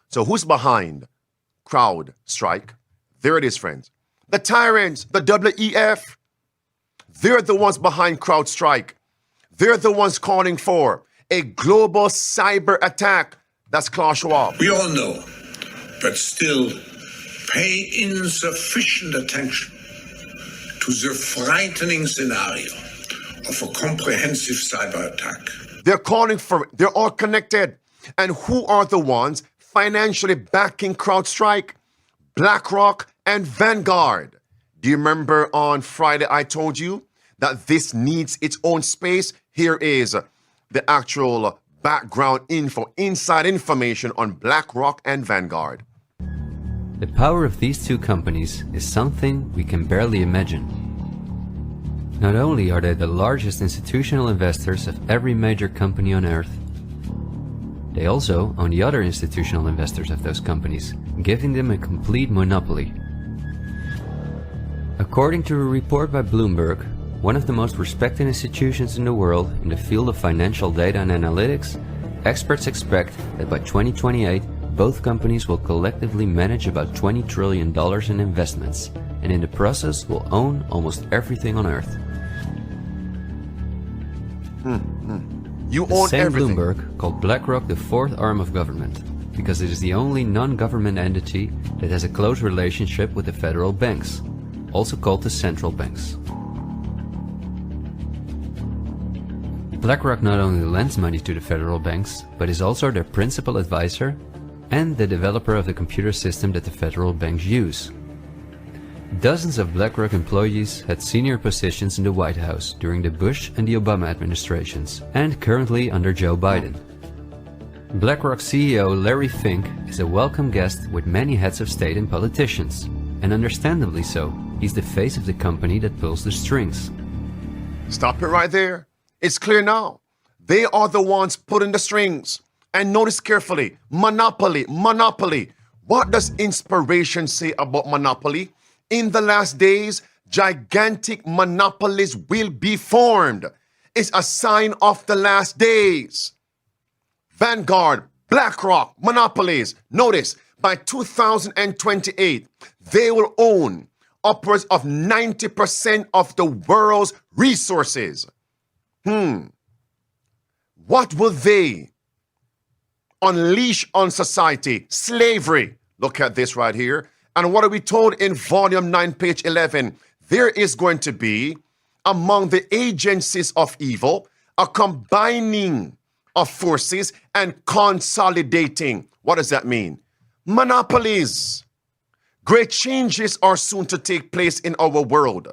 So who's behind CrowdStrike? There it is, friends. The tyrants, the WEF. They're the ones behind CrowdStrike. They're the ones calling for a global cyber attack. That's Klaus Schwab. We all know, but still pay insufficient attention to the frightening scenario of a comprehensive cyber attack. They're all connected. And who are the ones financially backing CrowdStrike? BlackRock and Vanguard. Do you remember on Friday I told you that this needs its own space? Here is the actual background info, inside information on BlackRock and Vanguard. The power of these two companies is something we can barely imagine. Not only are they the largest institutional investors of every major company on Earth, they also own the other institutional investors of those companies, giving them a complete monopoly. According to a report by Bloomberg, one of the most respected institutions in the world in the field of financial data and analytics, experts expect that by 2028, both companies will collectively manage about $20 trillion in investments, and in the process will own almost everything on Earth. You the own same everything. Bloomberg called BlackRock the fourth arm of government, because it is the only non-government entity that has a close relationship with the federal banks, also called the central banks. BlackRock not only lends money to the federal banks, but is also their principal advisor and the developer of the computer system that the federal banks use. Dozens of BlackRock employees had senior positions in the White House during the Bush and the Obama administrations, and currently under Joe Biden. BlackRock CEO Larry Fink is a welcome guest with many heads of state and politicians, and understandably so. He's the face of the company that pulls the strings. Stop it right there. It's clear now. They are the ones pulling the strings. And notice carefully, monopoly, monopoly. What does inspiration say about monopoly? In the last days, gigantic monopolies will be formed. It's a sign of the last days. Vanguard, BlackRock, monopolies. Notice, by 2028, they will own upwards of 90% of the world's resources. What will they unleash on society? Slavery. Look at this right here. And what are we told in volume 9, page 11? There is going to be, among the agencies of evil, a combining of forces and consolidating. What does that mean? Monopolies. Great changes are soon to take place in our world.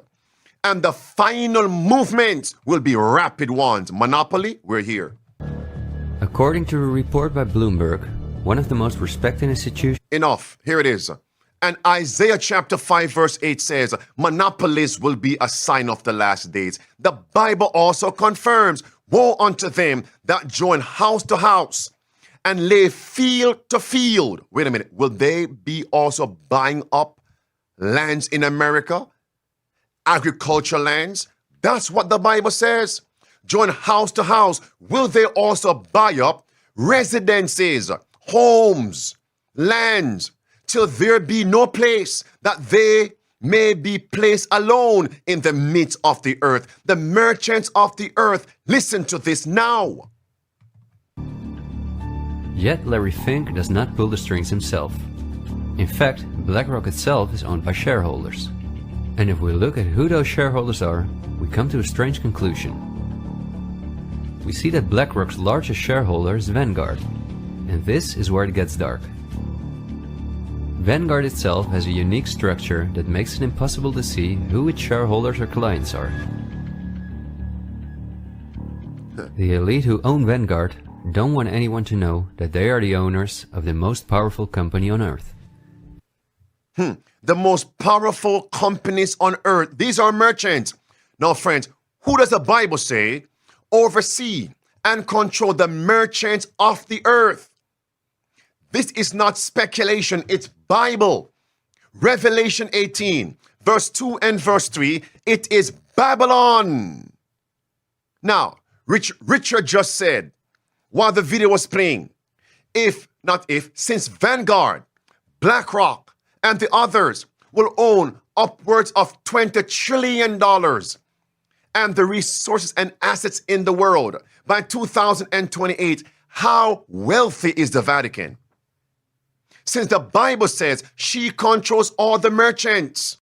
And the final movements will be rapid ones. Monopoly, we're here. According to a report by Bloomberg, one of the most respected institutions... Enough. Here it is. And Isaiah chapter 5 verse 8 says, monopolies will be a sign of the last days. The Bible also confirms, woe unto them that join house to house and lay field to field. Wait a minute. Will they be also buying up lands in America? Agricultural lands? That's what the Bible says. Join house to house. Will they also buy up residences, homes, lands, till there be no place that they may be placed alone in the midst of the earth? The merchants of the earth, listen to this now. Yet Larry Fink does not pull the strings himself. In fact, BlackRock itself is owned by shareholders. And if we look at who those shareholders are, we come to a strange conclusion. We see that BlackRock's largest shareholder is Vanguard, and this is where it gets dark. Vanguard itself has a unique structure that makes it impossible to see who its shareholders or clients are. The elite who own Vanguard don't want anyone to know that they are the owners of the most powerful company on earth. The most powerful companies on earth. These are merchants. Now, friends, who does the Bible say oversee and control the merchants of the earth? This is not speculation, it's Bible. Revelation 18, verse 2 and verse 3, it is Babylon. Now, Richard just said, while the video was playing, since Vanguard, BlackRock, and the others will own upwards of $20 trillion and the resources and assets in the world by 2028, how wealthy is the Vatican? Since the Bible says she controls all the merchants,